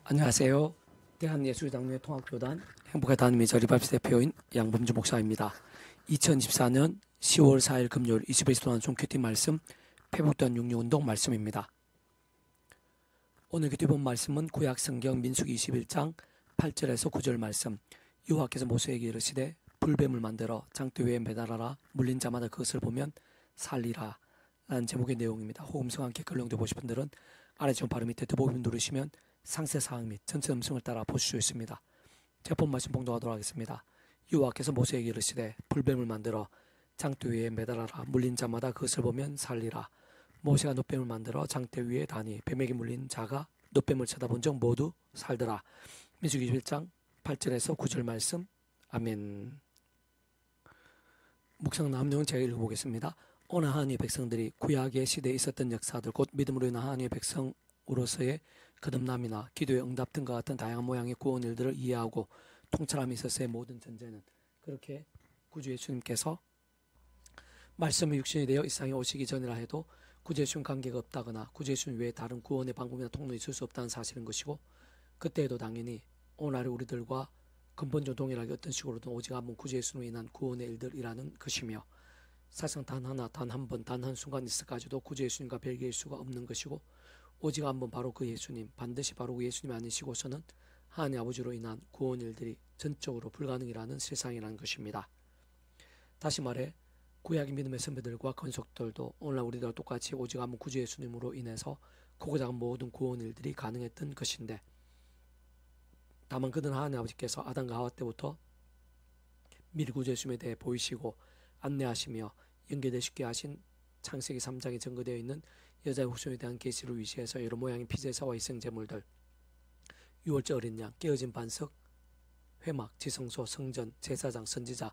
안녕하세요. 대한예술장로회 통합교단 행복의 단임의 저리밥시 대표인 양범주 목사입니다. 2024년 10월 4일 금요일 21시 동안 종큐티 말씀 회복된 육류운동 말씀입니다. 오늘 교티 본 말씀은 구약성경 민수기 21장 8절에서 9절 말씀. 여호와께서 모세에게 이르시되 불뱀을 만들어 장대 위에 매달아라. 물린 자마다 그것을 보면 살리라 라는 제목의 내용입니다. 호음성 함께 걸령되고 싶은 분들은 아래 좀 바로 밑에 더보기를 누르시면 상세사항 및 전체 음성을 따라 보실 수 있습니다. 제가 본 말씀 봉독하도록 하겠습니다. 여호와께서 모세에게 이르시되 불뱀을 만들어 장대 위에 매달아라. 물린 자마다 그것을 보면 살리라. 모세가 놋뱀을 만들어 장대 위에 다니 뱀에게 물린 자가 놋뱀을 쳐다본 적 모두 살더라. 민수기 21장 8절에서 9절 말씀. 아멘. 묵상 남용은 제가 읽어보겠습니다. 어느 하나님의 백성들이 구약의 시대에 있었던 역사들, 곧 믿음으로 인한 하나님의 백성으로서의 거듭남이나 기도의 응답 등과 같은 다양한 모양의 구원 일들을 이해하고 통찰함이 있어서의 모든 전제는, 그렇게 구주 예수님께서 말씀이 육신이 되어 이 세상에 오시기 전이라 해도 구주 예수님 관계가 없다거나 구주 예수님 외에 다른 구원의 방법이나 통로가 있을 수 없다는 사실인 것이고, 그때에도 당연히 오늘날의 우리들과 근본적으로 동일하게 어떤 식으로든 오직 한번 구주 예수님으로 인한 구원의 일들이라는 것이며, 사실상 단 하나, 단 한 번, 단 한 순간 있을까지도 구주 예수님과 별개일 수가 없는 것이고, 오직 한번 바로 그 예수님, 반드시 바로 그 예수님 아니시고서는 하나님 아버지로 인한 구원 일들이 전적으로 불가능이라는 세상이라는 것입니다. 다시 말해 구약의 믿음의 선배들과 건속들도 오늘날 우리들과 똑같이 오직 한번 구주 예수님으로 인해서 크고 작은 모든 구원 일들이 가능했던 것인데, 다만 그는 하나님 아버지께서 아담과 하와 때부터 미리 구주 예수님에 대해 보이시고 안내하시며 연결되시게 하신 창세기 3장에 증거되어 있는 여자의 후손에 대한 계시를 위시해서 여러 모양의 피제사와 희생제물들, 유월절 어린 양, 깨어진 반석, 회막, 지성소, 성전, 제사장, 선지자,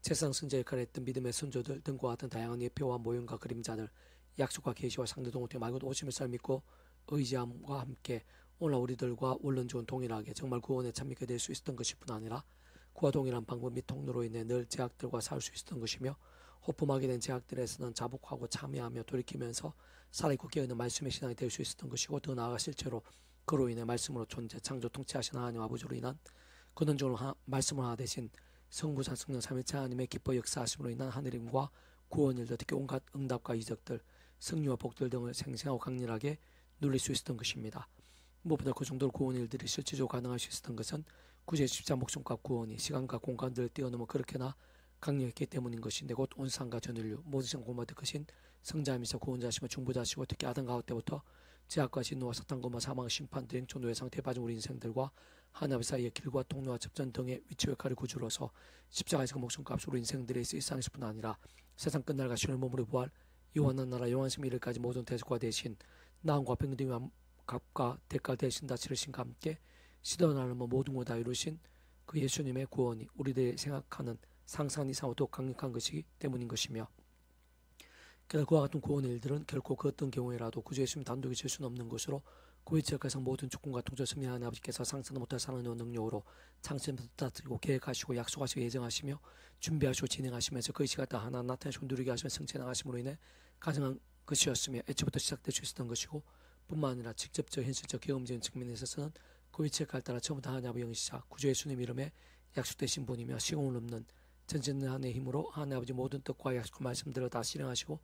제사장 선지자 역할을 했던 믿음의 선조들 등과 같은 다양한 예표와 모형과 그림자들, 약속과 계시와 상대 동호 말고도 오심을 살 믿고 의지함과 함께 오늘날 우리들과 원론적으로 동일하게 정말 구원에 참여하게 될 수 있었던 것일 뿐 아니라 그와 동일한 방법 및 통로로 인해 늘 제약들과 싸울 수 있었던 것이며, 호품하게 된 제약들에서는 자복하고 참여하며 돌이키면서 살아있고 깨어있는 말씀의 신앙이 될 수 있었던 것이고, 더 나아가 실제로 그로 인해 말씀으로 존재, 창조, 통치하신 하나님 아버지로 인한 근원적으로 말씀을 하나 되신 성부산 성령 삼위일체 하나님의 기뻐 역사하심으로 인한 하늘임과 구원일들, 특히 온갖 응답과 이적들, 승리와 복들 등을 생생하고 강렬하게 누릴 수 있었던 것입니다. 무엇보다 그 정도로 구원 일들이 실질적으로 가능할 수 있었던 것은 구주의 십자 목숨과 구원이 시간과 공간들을 뛰어넘어 그렇게나 강력했기 때문인 것인데, 곧 온 세상과 전 인류 모든 생 공마다 크신 성자이면서 구원자시며 중보자시고, 특히 아담과 하와 때부터 죄악과 진노와 사탄과 사망, 심판, 대행초, 노예 상태에 빠진 우리 인생들과 하나님 사이의 길과 통로와 접전 등의 위치 역할을 구주로서 십자가에서 그 목숨값으로 인생들의 이 세상에서 뿐 아니라 세상 끝날과 신의 몸으로 부활, 영원한 나라 영원심 이르까지 모든 대속과 대신 나음과 병등과 값과 대가 대신 다 치르신과 함께 시도하는 모든 것 다 이루신 그 예수님의 구원이 우리들이 생각하는 상상 이상으로 더욱 강력한 것이기 때문인 것이며, 그러나 그와 같은 구원의 일들은 결코 그 어떤 경우에라도 구주 예수님 단독이 질 수는 없는 것으로, 그 위치역에서 모든 주권과 통제 승리하는 아버지께서 상상도 못할 사랑의 능력으로 창세부터 다스리고 계획하시고 약속하시고 예정하시며 준비하시고 진행하시면서 그 시간 다 하나 나타내시고 누리게 하시며 성취나가심으로 인해 가능한 것이었으며, 애초부터 시작될 수 있었던 것이고, 뿐만 아니라 직접적 현실적 경험적인 측면에 있어서는 그 위치역에 따라 처음부터 하나님 아버지 영시자 구주 예수님 이름에 약속되신 분이며, 시공을 넘는 전지는 하나님의 힘으로 하나님 아버지 모든 뜻과 약속과 말씀들을 다 실행하시고,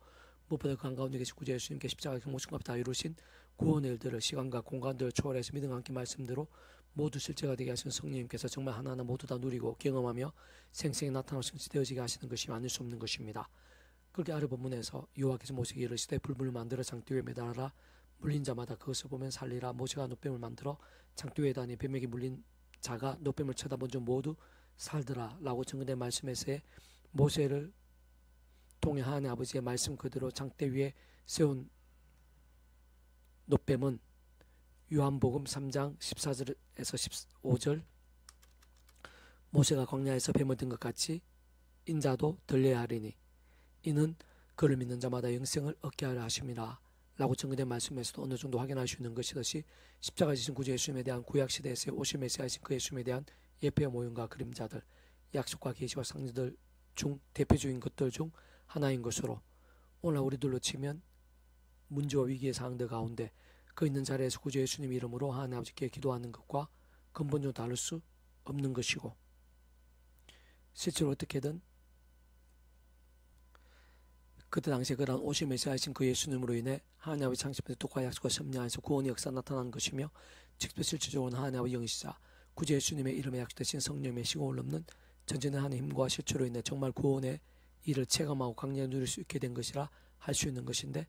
무엇보다 그 한가운데 계신 구주 예수님께 십자가의 모습과 다 이루신 구원의 일들을 시간과 공간들을 초월해서 믿음과 함께 말씀대로 모두 실제가 되게 하신 성령님께서 정말 하나하나 모두 다 누리고 경험하며 생생히 나타나고 성취되어지게 하시는 것이 아닐 수 없는 것입니다. 그렇게 아래 본문에서 여호와께서 모세에게 이르시되 불문을 만들어 장대 위에 매달아라. 물린 자마다 그것을 보면 살리라. 모세가 놋뱀을 만들어 장대 위에 다니 뱀에게 물린 자가 놋뱀을 쳐다본 적 모두 살더라 라고 증거된 말씀에서의 모세를 통해 하나님 아버지의 말씀 그대로 장대 위에 세운 놋뱀은 요한복음 3장 14절에서 15절, 모세가 광야에서 뱀을 든 것 같이 인자도 들려야 하리니 이는 그를 믿는 자마다 영생을 얻게 하려 하심이라 라고 증거된 말씀에서도 어느 정도 확인할 수 있는 것이듯이, 십자가 지신 구주 예수님에 대한 구약시대에서의 오실 메시아이신 그 예수님에 대한 예표의 모형과 그림자들, 약속과 계시와 상징들 중 대표적인 것들 중 하나인 것으로, 오늘 우리들로 치면 문제와 위기의 상황들 가운데 그 있는 자리에서 구주 예수님 이름으로 하나님 아버지께 기도하는 것과 근본적으로 다를 수 없는 것이고, 실제로 어떻게든 그때 당시에 그런 오실 메시아이신 그 예수님으로 인해 하나님 아버지 창십의 뜻과 약속과 섭리 안에서 구원의 역사 나타나는 것이며, 직접 실질적으로 하나님 아버지 영이시자 구주 예수님의 이름에 약속되신 성령의 시공을 넘는 전진의 하나님의 힘과 실체로 인해 정말 구원의 일을 체감하고 강력히 누릴 수 있게 된 것이라 할 수 있는 것인데,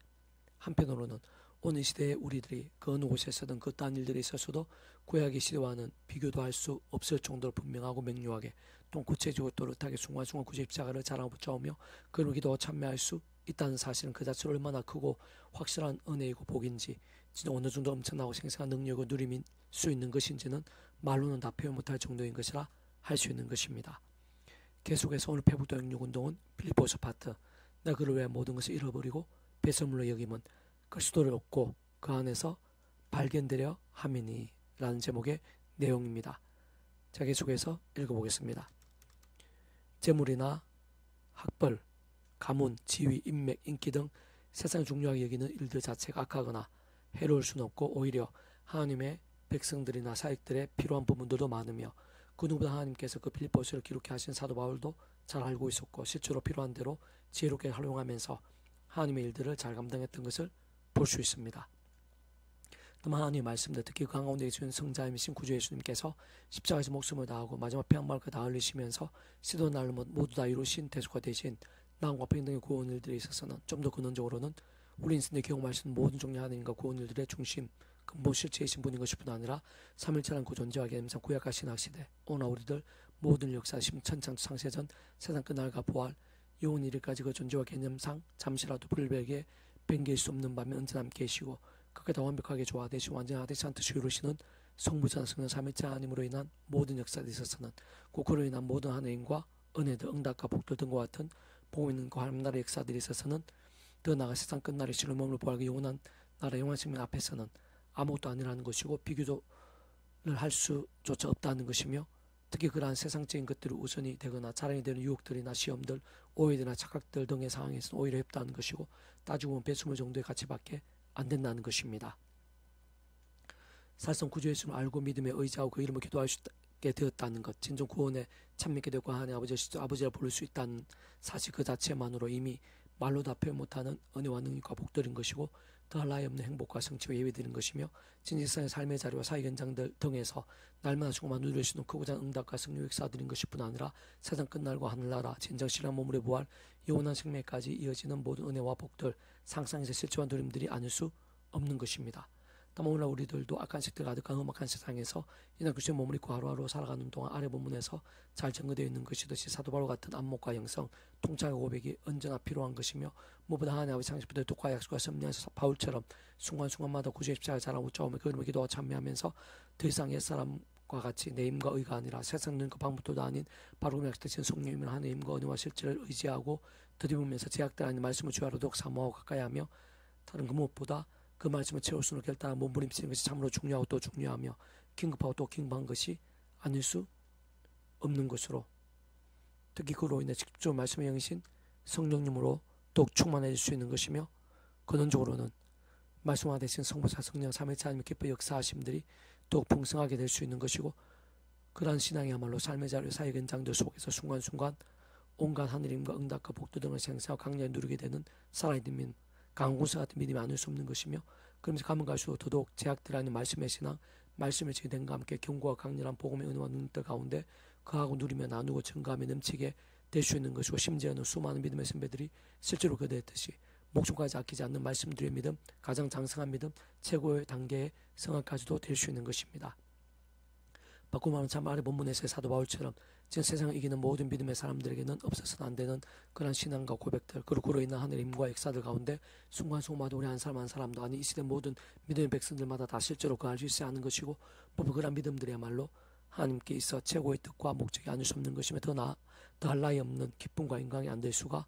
한편으로는 오늘 시대에 우리들이 그 어느 곳에서든 그 어떠한 일들이 있어서도 구약의 시대와는 비교도 할 수 없을 정도로 분명하고 명료하게 또 구체적으로 또렷하게 순간순간 구주 십자가를 자랑하고 붙잡으며 그로 기도와 참여할 수 있다는 사실은 그 자체로 얼마나 크고 확실한 은혜이고 복인지, 진짜 어느 정도 엄청나고 생생한 능력을 누림일 수 있는 것인지는 말로는 다 표현 못할 정도인 것이라 할 수 있는 것입니다. 계속해서 오늘 페북도 영육운동은 필리포스 파트, 내가 그를 위해 모든 것을 잃어버리고 배설물로 여김은 그리스도를 얻고 그 안에서 발견되려 함이니 라는 제목의 내용입니다. 자, 계속해서 읽어보겠습니다. 재물이나 학벌, 가문, 지위, 인맥, 인기 등 세상 중요하게 여기는 일들 자체가 악하거나 해로울 수는 없고, 오히려 하나님의 백성들이나 사역들의 필요한 부분들도 많으며, 그 누구보다 하나님께서 그 필리포스를 기록해 하신 사도 바울도 잘 알고 있었고, 실제로 필요한 대로 지혜롭게 활용하면서 하나님의 일들을 잘 감당했던 것을 볼 수 있습니다. 하나님의 말씀들, 특히 그 가운데 계신 성자이신 구주 예수님께서 십자가에서 목숨을 다하고 마지막 폐양말을 다 흘리시면서 시도 날로 모두 다 이루신 대속화 되신 나음과 평등의 구원 일들에 있어서는 좀 더 근원적으로는 우리 인생의 경험하시는 모든 종류 하나님과 구원 일들의 중심, 근본 실체이신 분인 것뿐 아니라 삼일체란 그 존재와 개념상 구약과 신학시대, 오늘 우리들 모든 역사 천창 창세전 세상 끝날과 부활 영원 이르까지 그 존재와 개념상 잠시라도 불백에 뱅길 수 없는 밤에 언제나 함께 계시고, 그렇게 더 완벽하게 조화되시고 완전하되지 않듯이 이루시는 성부전 성령 삼일체 하나님으로 인한 모든 역사에 있어서는 그로 인한 모든 하나님과 은혜들, 응답과 복들 등과 같은 보고 있는 그 하나님 나라의 역사들이 있어서는 더 나아가 세상 끝날의 실로 머물 부활과 영원한 나라 영원 생명 앞에서는 아무것도 아니라는 것이고, 비교를 할 수조차 없다는 것이며, 특히 그러한 세상적인 것들이 우선이 되거나 자랑이 되는 유혹들이나 시험들, 오해들이나 착각들 등의 상황에서는 오히려 없다는 것이고, 따지고 보면 배수물 정도의 가치밖에 안 된다는 것입니다. 사실상 구주 예수를 알고 믿음에 의지하고 그 이름을 기도할 수 있게 되었다는 것, 진정 구원에 참여하게 되고 하나님 아버지를 부를 수 있다는 사실 그 자체만으로 이미 말로 다 표현 못하는 은혜와 능력과 복들인 것이고, 더할 나위 없는 행복과 성취와 예배드린 것이며, 진실성의 삶의 자리와 사회 현장들 등에서 날마다 조금만 누릴 수 있는 크고자 응답과 승리 역사들인 것뿐 아니라 세상 끝날과 하늘나라 진정 신랑 몸물의 부활 영원한 생명까지 이어지는 모든 은혜와 복들, 상상에서 실체와 누림들이 아닐 수 없는 것입니다. 다만 오늘날 우리들도 악한 색들 가득한 험악한 세상에서 이날 그리스도의 몸을 입고 하루하루 살아가는 동안 아래 본문에서 잘 증거되어 있는 것이듯이 사도 바울 같은 안목과 영성, 통찰과 고백이 언제나 필요한 것이며, 무엇보다 하나님 아버지 창십부터 독과 약속과 섭리하셔서 바울처럼 순간순간마다 구주의 십자가를 자랑하고 붙잡으며 그 이름을 기도와 참여하면서 더 이상 옛사람과 같이 내 힘과 의가 아니라 세상 능력과 방법도 아닌 바로 약속되신 성령이면 하나님의 힘과 은혜와 실제를 의지하고 더디보면서 제약들 아닌 말씀을 주야로 더욱 사모하고 가까이하며, 다른 그 무엇보다 그 말씀을 채울 수 있는 결단한 몸부림치는 것이 참으로 중요하고 또 중요하며, 긴급하고 또 긴급한 것이 아닐 수 없는 것으로, 특히 그로 인해 직접 말씀의 영이신 성령님으로 더욱 충만해질 수 있는 것이며, 근원적으로는 말씀화 되신 성부사 성령 삼일체 하나님의 기뻐 역사하심들이 더욱 풍성하게 될 수 있는 것이고, 그러한 신앙이야말로 삶의 자료 사역 현장들 속에서 순간순간 온갖 하늘임과 응답과 복도 등을 생생하고 강렬히 누리게 되는 살아있는 믿음, 강군사 같은 믿음이 아닐 수 없는 것이며, 그러면서 가면 갈수록 더더욱 제약들 아닌 말씀의 신앙, 말씀의 제된과 함께 경고와 강렬한 복음의 은혜와 능력들 가운데 그하고 누리며 나누고 증가하며 넘치게 될 수 있는 것이고, 심지어는 수많은 믿음의 선배들이 실제로 그대했듯이 목숨까지 아끼지 않는 말씀들의 믿음, 가장 장성한 믿음, 최고의 단계의 성화까지도 될 수 있는 것입니다. 바꾸고 말하면 참 아래 본문에서의 사도 바울처럼 지금 세상을 이기는 모든 믿음의 사람들에게는 없어서는 안 되는 그런 신앙과 고백들, 그리고 그로 인한 하늘의 힘과 역사들 가운데 순간순간마다 우리 한 사람 한 사람도 아니 이 시대 모든 믿음의 백성들마다 다 실제로 그 알 수 있어야 하는 것이고, 보면 그런 믿음들이야말로 하나님께 있어 최고의 뜻과 목적이 아닐 수 없는 것이며, 더할 나위 없는 기쁨과 영광이 안 될 수가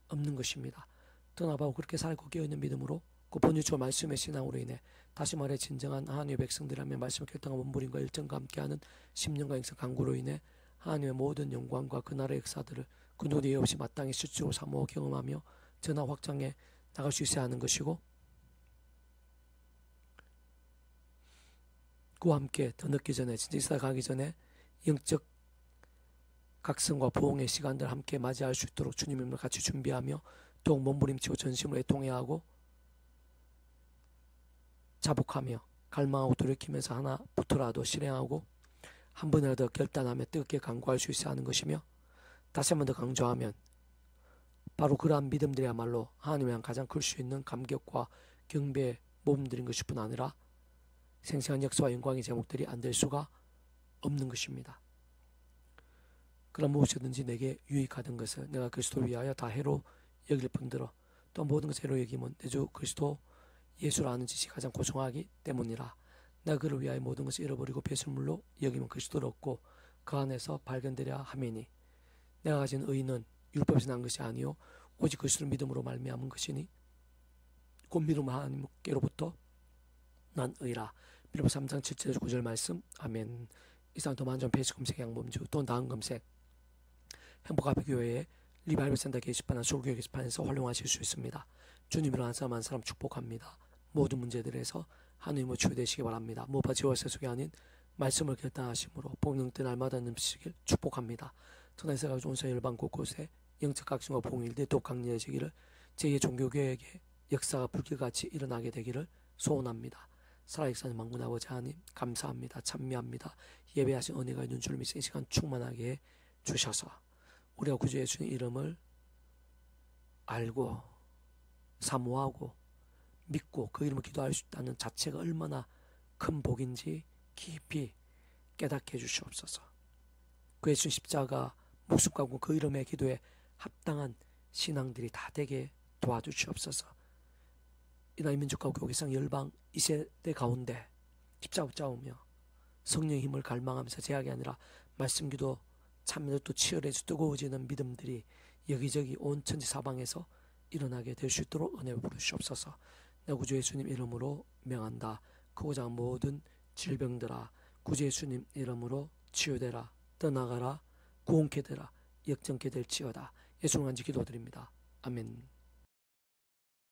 없는 것입니다. 더 나아가고 그렇게 살고 깨어있는 믿음으로 그 본유초 말씀의 신앙으로 인해 다시 말해 진정한 하나님의 백성들이라면 말씀을 결정한 몸부림과 일정과 함께하는 10년과 영성 강구로 인해 하나님의 모든 영광과 그 나라의 역사들을 그 누구도 예외 없이 마땅히 실제로 사모하고 경험하며 전하 확장해 나갈 수 있어야 하는 것이고, 그와 함께 더 늦기 전에 진짜 이스라엘 가기 전에 영적 각성과 부흥의 시간들 함께 맞이할 수 있도록 주님을 같이 준비하며 더욱 몸부림치고 전심으로 애통해하고 자복하며 갈망하고 돌이키면서 하나부터라도 실행하고 한 번이라도 결단하며 뜨겁게 간구할 수 있어야 하는 것이며, 다시 한 번 더 강조하면 바로 그러한 믿음들이야말로 하나님에 대한 가장 클 수 있는 감격과 경배의 모범들인 것일 뿐 아니라 생생한 역사와 영광의 제목들이 안 될 수가 없는 것입니다. 그러나 무엇이든지 내게 유익하던 것을 내가 그리스도를 위하여 다 해로 여길 뿐더러 또 모든 것을 해로 여기면 내 주 그리스도 예수를 아는 지식이 가장 고정하기 때문이라. 내가 그를 위하여 모든 것을 잃어버리고 배설물로 여기면 그리스도를 얻고 그 안에서 발견되려 함이니, 내가 가진 의는 율법에서 난 것이 아니요 오직 그리스도를 믿음으로 말미암은 것이니 곧 믿음으로 하나님께로부터 난 의라. 빌립보서 3장 7절 9절 말씀. 아멘. 이상 더 많은 페이지 검색 양범주 또 나은 검색 행복아비교회의 리바이벌 센터 게시판이나 서울교회 게시판에서 활용하실 수 있습니다. 주님으로 한 사람 한 사람 축복합니다. 모든 문제들에서 하나님으로 치유되시기 바랍니다. 무엇보다 지워서 속이 아닌 말씀을 결단하심으로 복능때 날마다 넘치시길 축복합니다. 천하에서 가지고 온 열방 곳곳에 영적 각성과 봉일대 또 강렬해지기를, 제2의 종교개혁의 역사가 불길같이 일어나게 되기를 소원합니다. 살아계신 만군 아버지 하나님 감사합니다. 찬미합니다. 예배하신 은혜가 있는 줄 믿으신 이 시간 충만하게 해 주셔서 우리가 구주 예수의 이름을 알고 사모하고 믿고 그 이름을 기도할 수 있다는 자체가 얼마나 큰 복인지 깊이 깨닫게 해주시옵소서. 그 예수 십자가 목숨 가고 그 이름의 기도에 합당한 신앙들이 다 되게 도와주시옵소서. 이나이 민족과 교회상 열방 이 세대 가운데 십자가 붙잡으며 성령의 힘을 갈망하면서 제약이 아니라 말씀기도 참여도 또 치열해져 뜨거워지는 믿음들이 여기저기 온 천지 사방에서 일어나게 될 수 있도록 은혜를 부르시옵소서. 내 구주 예수님 이름으로 명한다. 크고자 모든 질병들아 구주 예수님 이름으로 치유되라. 떠나가라. 구원케 되라. 역정케 될지어다. 예수님 간지 기도드립니다. 아멘.